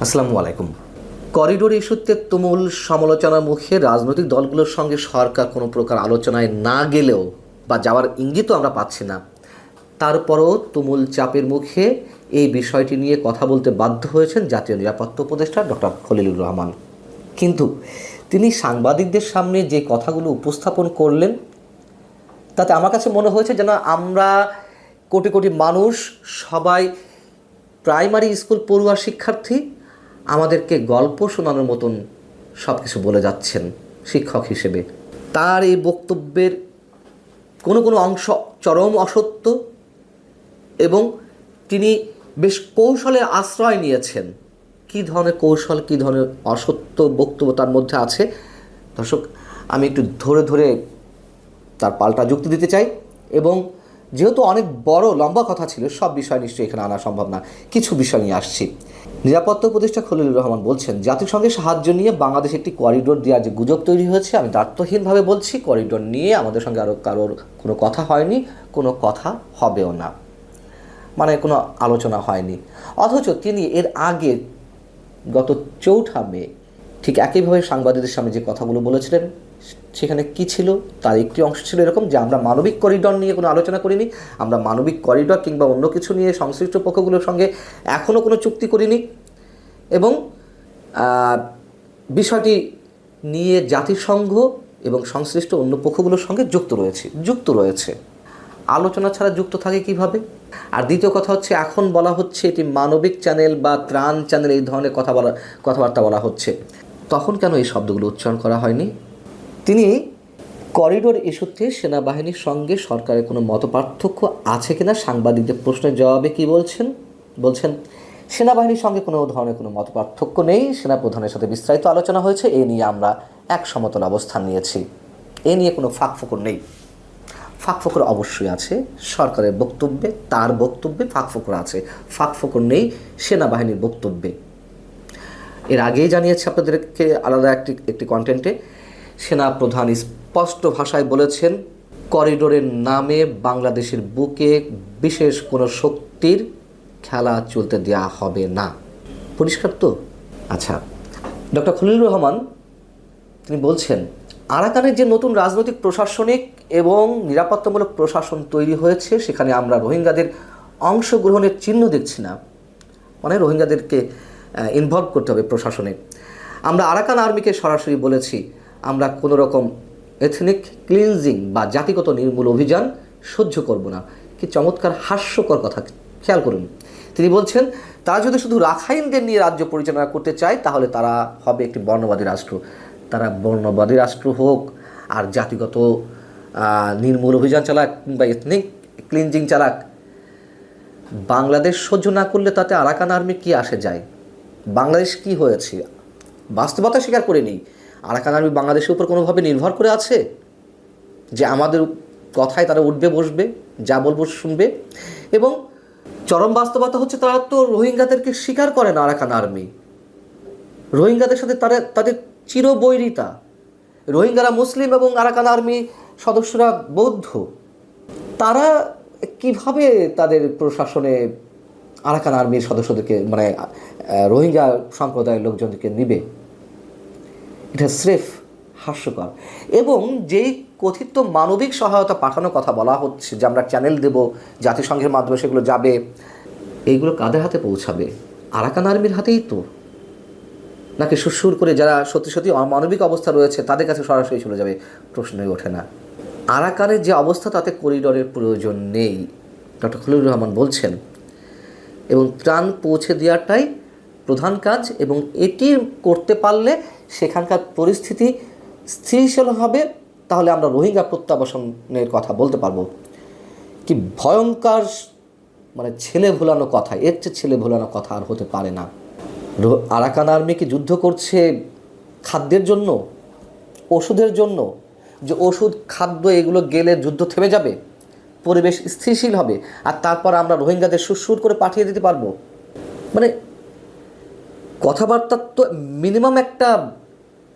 আসসালামু আলাইকুম। করিডোর ইস্যুতে তুমুল সমালোচনার মুখে রাজনৈতিক দলগুলোর সঙ্গে সরকার কোনো প্রকার আলোচনায় না গেলেও বা যাওয়ার ইঙ্গিতও আমরা পাচ্ছি না, তারপরও তুমুল চাপের মুখে এই বিষয়টি নিয়ে কথা বলতে বাধ্য হয়েছেন জাতীয় নিরাপত্তা উপদেষ্টা ডক্টর খলিলুর রহমান। কিন্তু তিনি সাংবাদিকদের সামনে যে কথাগুলো উপস্থাপন করলেন তাতে আমার কাছে মনে হয়েছে যেন আমরা কোটি কোটি মানুষ সবাই প্রাইমারি স্কুল পড়ুয়া শিক্ষার্থী, আমাদেরকে গল্প শোনানোর মতন সব কিছু বলে যাচ্ছেন শিক্ষক হিসেবে। তার এই বক্তব্যের কোনো কোনো অংশ চরম অসত্য এবং তিনি বেশ কৌশলের আশ্রয় নিয়েছেন। কী ধরনের কৌশল, কী ধরনের অসত্য বক্তব্য তার মধ্যে আছে, দর্শক আমি একটু ধরে ধরে তার পাল্টা যুক্তি দিতে চাই। এবং যেহেতু অনেক বড় লম্বা কথা ছিল, সব বিষয় নিশ্চয়ই এখানে আনা সম্ভব না, কিছু বিষয় নিয়ে আসছি। নিরাপত্তা উপদেষ্টা খলিলুর রহমান বলছেন, জাতিসংঘের সাহায্য নিয়ে বাংলাদেশ একটি করিডোর দেওয়ার যে গুজব তৈরি হয়েছে, আমি দায়িত্বহীনভাবে বলছি, করিডোর নিয়ে আমাদের সঙ্গে আরও কারোর কোনো কথা হয়নি, কোনো কথা হবেও না, মানে কোনো আলোচনা হয়নি। অথচ তিনি এর আগে গত 4 মে ঠিক একইভাবে সাংবাদিকদের সামনে যে কথাগুলো বলেছিলেন, সেখানে কি ছিল তার একটি অংশ ছিল এরকম যে আমরা মানবিক করিডোর নিয়ে কোনো আলোচনা করিনি, আমরা মানবিক করিডোর কিংবা অন্য কিছু নিয়ে সংশ্লিষ্ট পক্ষগুলোর সঙ্গে এখনও কোনো চুক্তি করিনি, এবং বিষয়টি নিয়ে জাতিসংঘ এবং সংশ্লিষ্ট অন্য পক্ষগুলোর সঙ্গে যুক্ত রয়েছে। আলোচনা ছাড়া যুক্ত থাকে কিভাবে? আর দ্বিতীয় কথা হচ্ছে, এখন বলা হচ্ছে এটি মানবিক চ্যানেল বা ত্রাণ চ্যানেল, এই ধরনের কথাবার্তা বলা হচ্ছে। তখন কেন এই শব্দগুলো উচ্চারণ করা হয়নি? তিনি করিডোর ইস্যুতে সেনাবাহিনীর সঙ্গে সরকারের কোনো মতপার্থক্য আছে কিনা সাংবাদিকদের প্রশ্নের জবাবে কি বলছেন সেনাবাহিনীর সঙ্গে কোনো ধরনের কোনো মতপার্থক্য নেই, সেনাপ্রধানের সাথে বিস্তারিত আলোচনা হয়েছে, এ নিয়ে আমরা এক সমতল অবস্থান নিয়েছি, এ নিয়ে কোনো ফাঁকফোকর নেই। ফাঁকফোকর অবশ্যই আছে সরকারের বক্তব্যে, তার বক্তব্যে ফাঁকফোকর আছে, ফাঁকফোকর নেই সেনাবাহিনীর বক্তব্যে। এর আগেই জানিয়েছি আপনাদেরকে আলাদা একটি কন্টেন্টে, সেনাপ্রধান স্পষ্ট ভাষায় বলেছেন, করিডোরের নামে বাংলাদেশের বুকে বিশেষ কোনো শক্তির খেলা চলতে দেওয়া হবে না। পরিষ্কার তো? আচ্ছা, ডক্টর খলিলুর রহমান তিনি বলছেন, আরাকানের যে নতুন রাজনৈতিক প্রশাসনিক এবং নিরাপত্তামূলক প্রশাসন তৈরি হয়েছে, সেখানে আমরা রোহিঙ্গাদের অংশগ্রহণের চিহ্ন দেখছি না, মানে রোহিঙ্গাদেরকে ইনভলভ করতে হবে প্রশাসনে। আমরা আরাকান আর্মিকে সরাসরি বলেছি, আমরা কোনো রকম এথনিক ক্লিনজিং বা জাতিগত নির্মূল অভিযান সহ্য করব না। কি চমৎকার হাস্যকর কথা, খেয়াল করুন। তিনি বলছেন, তারা যদি শুধু রাখাইনদের নিয়ে রাজ্য পরিচালনা করতে চায় তাহলে তারা হবে একটি বর্ণবাদী রাষ্ট্র। তারা বর্ণবাদী রাষ্ট্র হোক আর জাতিগত নির্মূল অভিযান চালাক কিংবা এথনিক ক্লিনজিং চালাক, বাংলাদেশ সহ্য না করলে তাতে আরাকান আর্মি কি আসে যায়? বাংলাদেশ কি হয়েছে? বাস্তবতা স্বীকার করে নেই, আরাকান আর্মি বাংলাদেশের উপর কোনোভাবে নির্ভর করে আছে যে আমাদের কথায় তারা উঠবে বসবে, যা বলবো শুনবে? এবং চরম বাস্তবতা হচ্ছে, তারা তো রোহিঙ্গাদেরকে স্বীকার করে না। আরাকান আর্মি রোহিঙ্গাদের সাথে তাদের চিরবৈরিতা। রোহিঙ্গারা মুসলিম এবং আরাকান আর্মি সদস্যরা বৌদ্ধ। তারা কিভাবে তাদের প্রশাসনে আরাকান আর্মির সদস্যদেরকে, মানে রোহিঙ্গা সম্প্রদায়ের লোকজনদেরকে নিবে? এটা স্রেফ হাস্যকর। এবং যেই কথিত মানবিক সহায়তা পাঠানোর কথা বলা হচ্ছে, যে আমরা চ্যানেল দেব, জাতিসংঘের মাধ্যমে সেগুলো যাবে, এইগুলো কাদের হাতে পৌঁছাবে? আরাকান আর্মির হাতেই তো, নাকি সুরসুর করে যারা সত্যি সত্যি অমানবিক অবস্থা রয়েছে তাদের কাছে সরাসরি চলে যাবে? প্রশ্নই ওঠে না। আরাকানের যে অবস্থা, তাতে করিডোরের প্রয়োজন নেই, ডক্টর খলিলুর রহমান বলছেন। এবং ত্রাণ পৌঁছে দেওয়াটাই প্রধান কাজ, এবং এটি করতে পারলে সেখানকার পরিস্থিতি স্থিতিশীল হবে, তাহলে আমরা রোহিঙ্গা প্রত্যাবাসনের কথা বলতে পারবো। কি ভয়ঙ্কর, মানে ছেলে ভোলানো কথা, এর চেয়ে ছেলে ভোলানো কথা আর হতে পারে না। আরাকান আর্মি কি যুদ্ধ করছে খাদ্যের জন্য, ওষুধের জন্য, যে ওষুধ খাদ্য এগুলো গেলে যুদ্ধ থেমে যাবে, পরিবেশ স্থিতিশীল হবে, আর তারপর আমরা রোহিঙ্গাদের সুরসুর করে পাঠিয়ে দিতে পারবো? মানে কথাবার্তার তো মিনিমাম একটা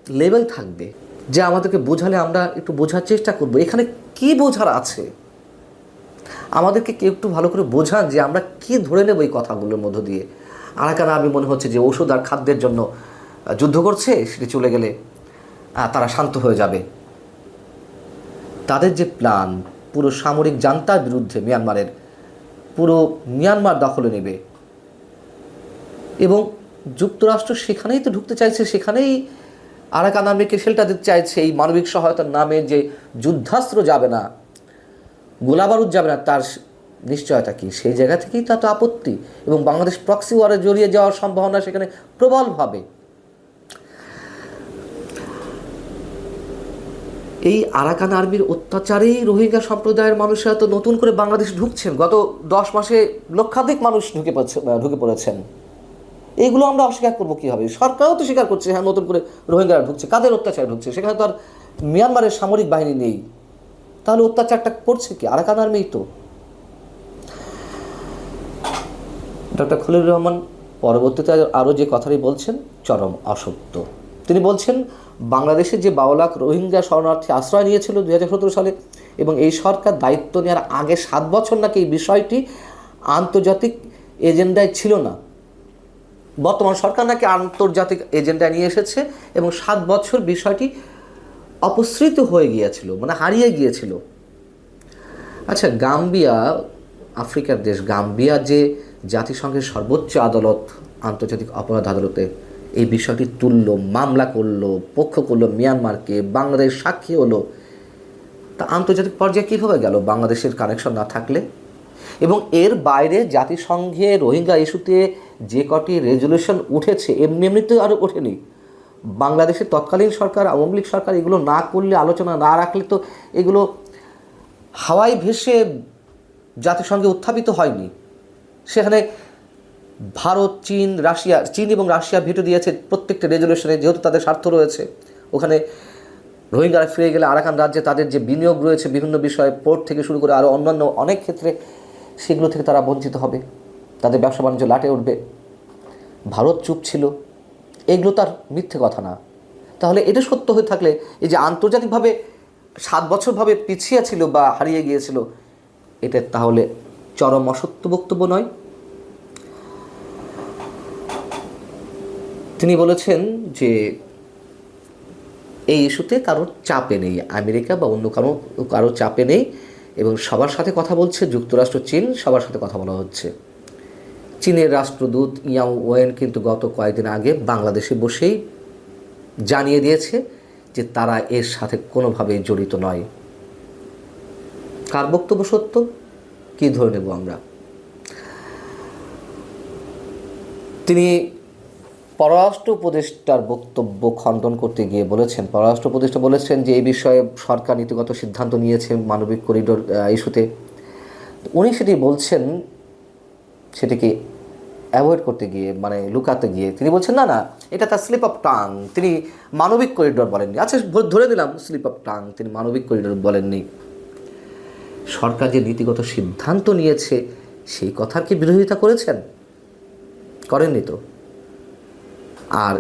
লেভেল থাকবে, যে আমাদেরকে বোঝালে আমরা একটু বোঝার চেষ্টা করব এখানে কি বোঝার আছে। আমাদেরকে কেউ একটু ভালো করে বোঝান যে আমরা কি ধরে নেব এই কথাগুলোর মধ্য দিয়ে। আরাকান আর্মি মনে হচ্ছে যে ওষুধ আর খাদ্যের জন্য যুদ্ধ করছে, সেটি চলে গেলে তারা শান্ত হয়ে যাবে। তাদের যে প্ল্যান, পুরো সামরিক জান্তার বিরুদ্ধে মিয়ানমারের, পুরো মিয়ানমার দখলে নেবে, এবং যুক্তরাষ্ট্র সেখানেই তো ঢুকতে চাইছে, সেখানেই আরাকান আর্মিকে শেল্টার দিতে চাইছে। এই মানবিক সহায়তার নামে যে যুদ্ধাস্ত্র যাবে না, গোলাবারুদ যাবে না, তার নিশ্চয়তা কি? সেই জায়গা থেকেই তা তো আপত্তি, এবং বাংলাদেশ প্রক্সি ওয়ারে জড়িয়ে যাওয়ার সম্ভাবনা সেখানে প্রবলভাবে। এই আরাকান আর্মির অত্যাচারেই রোহিঙ্গা সম্প্রদায়ের মানুষরা তো নতুন করে বাংলাদেশ ঢুকছেন। গত 10 মাসে লক্ষাধিক মানুষ ঢুকে পড়েছেন। এইগুলো আমরা অস্বীকার করবো কীভাবে? সরকারও তো স্বীকার করছে, হ্যাঁ নতুন করে রোহিঙ্গারা ঢুকছে। কাদের অত্যাচারে ঢুকছে? সেখানে তো আর মিয়ানমারের সামরিক বাহিনী নেই। তাহলে অত্যাচারটা করছে কি? আরাকান আর্মিই তো। ডক্টর খলিলুর রহমান পরবর্তীতে আরও যে কথাটি বলছেন চরম অসত্য। তিনি বলছেন বাংলাদেশে যে 12 লাখ রোহিঙ্গা শরণার্থী আশ্রয় নিয়েছিল 2017 সালে, এবং এই সরকার দায়িত্ব নেওয়ার আগে 7 বছর নাকি এই বিষয়টি আন্তর্জাতিক এজেন্ডায় ছিল না। বর্তমান সরকার নাকি আন্তর্জাতিক এজেন্ডায় নিয়ে এসেছে, এবং 7 বছর বিষয়টি অপসৃত হয়ে গিয়েছিল, মানে হারিয়ে গিয়েছিল। আচ্ছা, গাম্বিয়া, আফ্রিকার দেশ গাম্বিয়া যে জাতিসংঘের সর্বোচ্চ আদালত, আন্তর্জাতিক অপরাধ আদালতে এই বিষয়টি তুললো, মামলা করলো, পক্ষ করলো মিয়ানমারকে, বাংলাদেশ সাক্ষী হলো, তা আন্তর্জাতিক পর্যায়ে কীভাবে গেল বাংলাদেশের কানেকশন না থাকলে? এবং এর বাইরে জাতিসংঘে রোহিঙ্গা ইস্যুতে যে কটি রেজলিউশন উঠেছে, এমনিতে আরও ওঠেনি। বাংলাদেশের তৎকালীন সরকার, আওয়ামী লীগ সরকার এগুলো না করলে, আলোচনা না রাখলে তো এগুলো হাওয়ায় ভেসে জাতিসংঘে উত্থাপিত হয়নি। সেখানে ভারত, চীন এবং রাশিয়া ভেটো দিয়েছে প্রত্যেকটা রেজলিউশনে, যেহেতু তাদের স্বার্থ রয়েছে। ওখানে রোহিঙ্গারা ফিরে গেলে আরাকান রাজ্যে তাদের যে বিনিয়োগ রয়েছে বিভিন্ন বিষয়ে, পোর্ট থেকে শুরু করে আরও অন্যান্য অনেক ক্ষেত্রে, সেগুলো থেকে তারা বঞ্চিত হবে, তাদের ব্যবসা বাণিজ্য লাটে উঠবে। ভারত চুপ ছিল, এগুলো তার মিথ্যে কথা না। তাহলে এটা সত্য হয়ে থাকলে এই যে আন্তর্জাতিকভাবে 7 বছরভাবে পিছিয়ে ছিল বা হারিয়ে গিয়েছিল, এটা তাহলে চরম অসত্য বক্তব্য নয়? তিনি বলেছেন যে এই ইস্যুতে কারোর চাপে নেই, আমেরিকা বা অন্য কারো চাপে নেই, এবং সবার সাথে কথা বলছে যুক্তরাষ্ট্র, চীন, সবার সাথে কথা বলা হচ্ছে। চীনের রাষ্ট্রদূত ইয়াং ওয়েন কিন্তু গত কয়েকদিন আগে বাংলাদেশে বসেই জানিয়ে দিয়েছে যে তারা এর সাথে কোনোভাবেই জড়িত নয়। কার বক্তব্য সত্য, কী ধরে নেব আমরা? তিনি পররাষ্ট্র উপদেষ্টার বক্তব্য খণ্ডন করতে গিয়ে বলেছেন, পররাষ্ট্র উপদেষ্টা বলেছেন যে এই বিষয়ে সরকার নীতিগত সিদ্ধান্ত নিয়েছে মানবিক করিডোর ইস্যুতে। উনি সেটি বলছেন, সেটিকে অ্যাভয়েড করতে গিয়ে, মানে লুকাতে গিয়ে তিনি বলছেন না না, এটা তার স্লিপ অফ টাং, তিনি মানবিক করিডোর বলেননি। আচ্ছা, ধরে দিলাম স্লিপ অফ টাং, তিনি মানবিক করিডোর বলেননি। সরকার যে নীতিগত সিদ্ধান্ত নিয়েছে সেই কথার কি বিরোধিতা করেছেন? করেননি তো। আর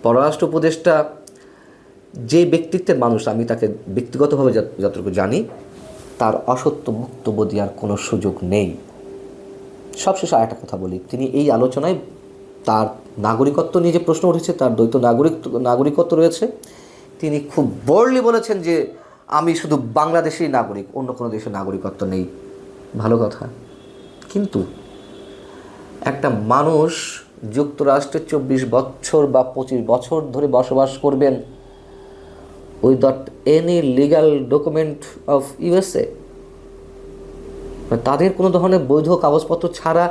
পররাষ্ট্র উপদেষ্টা যে ব্যক্তিত্বের মানুষ, আমি তাকে ব্যক্তিগতভাবে যতটুকু জানি, তার অসত্য বক্তব্য দেওয়ার কোনো সুযোগ নেই। সবশেষে আরেকটা কথা বলি, তিনি এই আলোচনায় তার নাগরিকত্ব নিয়ে যে প্রশ্ন উঠেছে, তার দ্বৈত নাগরিকত্ব রয়েছে, তিনি খুব বোল্ডলি বলেছেন যে আমি শুধু বাংলাদেশেরই নাগরিক, অন্য কোনো দেশের নাগরিকত্ব নেই। ভালো কথা, কিন্তু একটা মানুষ যুক্তরাষ্ট্রে 24 বছর বা 25 বছর ধরে বসবাস করবেন without any legal document of USA, তাদের কোনো ধরনের বৈধ কাগজপত্র ছাড়া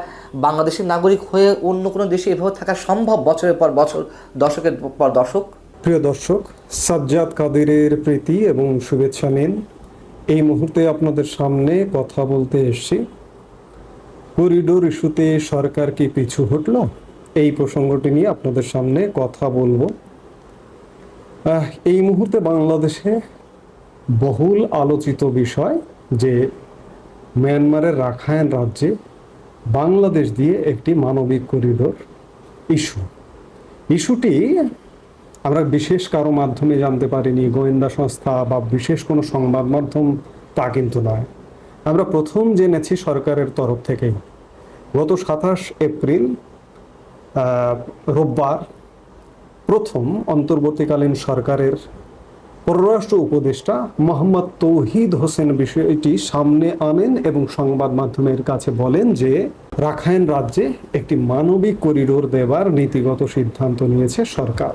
বাংলাদেশের নাগরিক হয়ে অন্য কোনো দেশে এভাবে থাকা সম্ভব বছরের পর বছর, দশকের পর দশক? প্রিয় দর্শক, সাজ্জাদ কাদেরের প্রীতি এবং শুভেচ্ছা নিন। এই মুহূর্তে আপনাদের সামনে কথা বলতে এসেছি করিডোর ইস্যুতে সরকার কি পিছু হটল, এই প্রসঙ্গটি নিয়ে আপনাদের সামনে কথা বলবো। এই মুহূর্তে বাংলাদেশে বহুল আলোচিত বিষয় যে মিয়ানমারের রাখাইন রাজ্যে বাংলাদেশ দিয়ে একটি মানবিক করিডোর ইস্যুটি আমরা বিশেষ কারো মাধ্যমে জানতে পারিনি, গোয়েন্দা সংস্থা বা বিশেষ কোনো সংবাদ মাধ্যম তা কিন্তু নয়। আমরা প্রথম জেনেছি সরকারের তরফ থেকেই। গত 27 এপ্রিল রোববার প্রথম অন্তর্বর্তীকালীন সরকারের পররাষ্ট্র উপদেষ্টা মোহাম্মদ তৌহিদ হোসেন বিষয়টি সামনে আনেন এবং সংবাদ মাধ্যমের কাছে বলেন যে রাখাইন রাজ্যে একটি মানবিক করিডোর দেবার নীতিগত সিদ্ধান্ত নিয়েছে সরকার।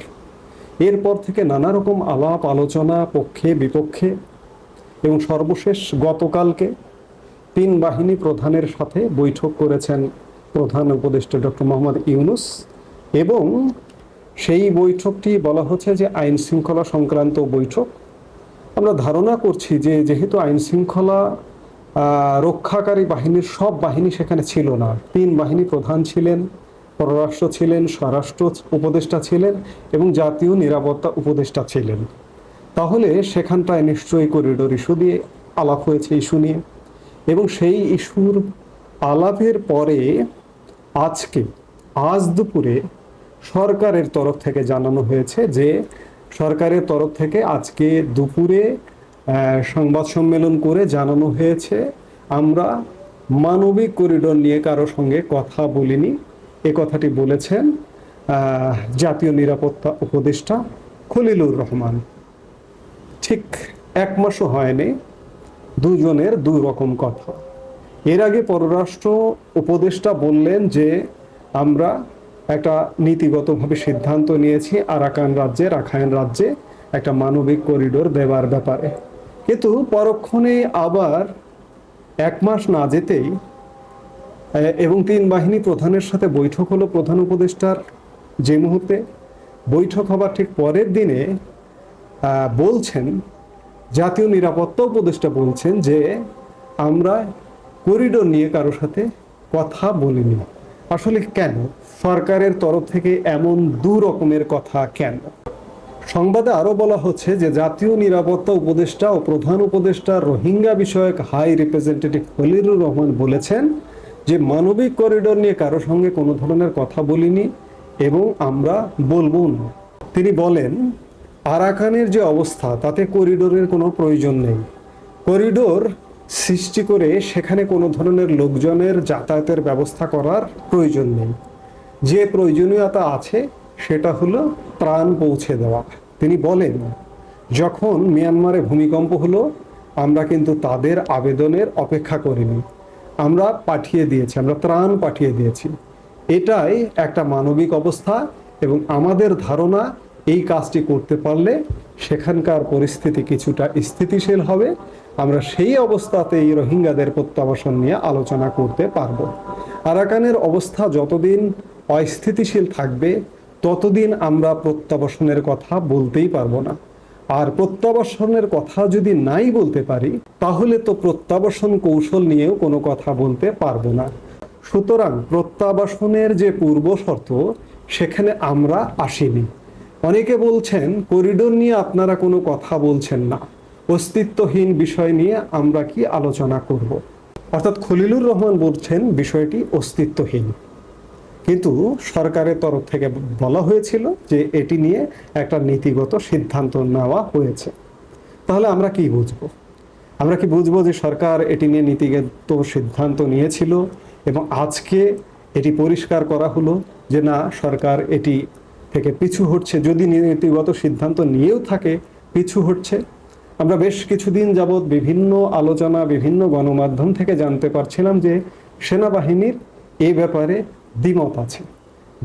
এরপর থেকে নানা রকম আলাপ আলোচনা পক্ষে বিপক্ষে এবং সর্বশেষ গতকালকে 3 বাহিনী প্রধানের সাথে বৈঠক করেছেন প্রধান উপদেষ্টা ডক্টর মোহাম্মদ ইউনূস, এবং সেই বৈঠকটি বলা হচ্ছে যে আইন শৃঙ্খলা সংক্রান্ত বৈঠক। আমরা ধারণা করছি যে যেহেতু আইন শৃঙ্খলা রক্ষাকারী বাহিনীর সব বাহিনী সেখানে ছিল না, 3 বাহিনী প্রধান ছিলেন, পররাষ্ট্র ছিলেন, স্বরাষ্ট্র উপদেষ্টা ছিলেন এবং জাতীয় নিরাপত্তা উপদেষ্টা ছিলেন, তাহলে সেখানটায় নিশ্চয়ই করিডোর ইস্যু দিয়ে আলাপ হয়েছে, ইস্যু নিয়ে। এবং সেই ইস্যুর আলাপের পরে আজ দুপুরে সরকারের তরফ থেকে জানানো হয়েছে যে সরকারের তরফ থেকে আজকে দুপুরে সংবাদ সম্মেলন করে জানানো হয়েছে আমরা মানবিক করিডোর নিয়ে কারো সঙ্গে কথা বলিনি। এ কথাটি বলেছেন জাতীয় নিরাপত্তা উপদেষ্টা খলিলুর রহমান। ঠিক 1 মাসও হয়নি, দুজনের 2 রকম কথা। এর আগে পররাষ্ট্র উপদেষ্টা বললেন যে আমরা একটা নীতিগতভাবে সিদ্ধান্ত নিয়েছি রাখাইন রাজ্যে একটা মানবিক করিডোর দেওয়ার ব্যাপারে, কিন্তু পরক্ষণে আবার 1 মাস না যেতেই এবং 3 বাহিনী প্রধানের সাথে বৈঠক হলো প্রধান উপদেষ্টার, যে মুহূর্তে বৈঠক হবার ঠিক পরের দিনে বলছেন জাতীয় নিরাপত্তা উপদেষ্টা বলছেন যে আমরা করিডোর নিয়ে কারো সাথে কথা বলিনি। আসলে কেন সরকারের তরফ থেকে এমন 2 রকমের কথা কেন? সংবাদে আরো বলা হচ্ছে যে জাতীয় নিরাপত্তা উপদেষ্টা ও প্রধান উপদেষ্টা রোহিঙ্গা বিষয়ক হাই রিপ্রেজেন্টেটিভ খলিলুর রহমান বলেছেন যে মানবিক করিডোর নিয়ে কারো সঙ্গে কোনো ধরনের কথা বলিনি এবং আমরা বলবো না। তিনি বলেন আরাকানের যে অবস্থা তাতে করিডোরের কোনো প্রয়োজন নেই, করিডোর সৃষ্টি করে সেখানে কোনো ধরনের লোকজনের যাতায়াতের ব্যবস্থা করার প্রয়োজন নেই। যে প্রয়োজনীয়তা আছে সেটা হলো ত্রাণ পৌঁছে দেওয়া। তিনি বলেন যখন মিয়ানমারে ভূমিকম্প হলো আমরা কিন্তু তাদের আবেদনের অপেক্ষা করিনি, আমরা পাঠিয়ে দিয়েছি, আমরা ত্রাণ পাঠিয়ে দিয়েছি। এটাই একটা মানবিক অবস্থা এবং আমাদের ধারণা এই কাজটি করতে পারলে সেখানকার পরিস্থিতি কিছুটা স্থিতিশীল হবে, আমরা সেই অবস্থাতেই রোহিঙ্গাদের প্রত্যাবাসন নিয়ে আলোচনা করতে পারবো। আরাকানের অবস্থা যতদিন অস্থিতিশীল থাকবে ততদিন আমরা প্রত্যাবাসনের কথা বলতেই পারবো না। আর প্রত্যাবাসনের কথা যদি নাই বলতে পারি তাহলে তো প্রত্যাবাসন কৌশল নিয়েও কোনো কথা বলতে পারবো না। সুতরাং প্রত্যাবাসনের যে পূর্ব শর্ত সেখানে আমরা আসিনি। অনেকে বলছেন করিডোর নিয়ে আপনারা কোনো কথা বলছেন না, অস্তিত্বহীন বিষয় নিয়ে আমরা কি আলোচনা করব। অর্থাৎ খলিলুর রহমান বলছেন বিষয়টি অস্তিত্বহীন, কিন্তু সরকারের তরফ থেকে বলা হয়েছিল যে এটি নিয়ে একটা নীতিগত সিদ্ধান্ত নেওয়া হয়েছে। তাহলে আমরা কি বুঝবো? আমরা কি বুঝবো যে সরকার এটি নিয়ে নীতিগত সিদ্ধান্ত নিয়েছিল এবং আজকে এটি পরিষ্কার করা হলো যে না, সরকার এটি থেকে পিছু হটছে, যদি নীতিগত সিদ্ধান্ত নিয়েও থাকে পিছু হটছে? আমরা বেশ কিছুদিন যাবৎ বিভিন্ন আলোচনা, বিভিন্ন গণমাধ্যম থেকে জানতে পারছিলাম যে সেনাবাহিনীর এই ব্যাপারে দ্বিমত আছে।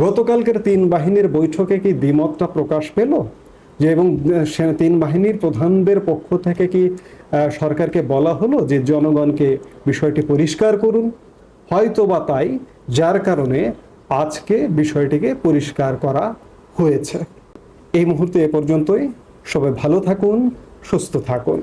গতকালকের 3 বাহিনীর বৈঠকে কি দ্বিমতটা প্রকাশ পেল? যে এবং 3 বাহিনীর প্রধানদের পক্ষ থেকে কি সরকারকে বলা হলো যে জনগণকে বিষয়টি পরিষ্কার করুন? হয়তো বা তাই, যার কারণে আজকে বিষয়টিকে পরিষ্কার করা হয়েছে। এই মুহূর্তে এ পর্যন্তই। সবাই ভালো থাকুন, সুস্থ থাকুন।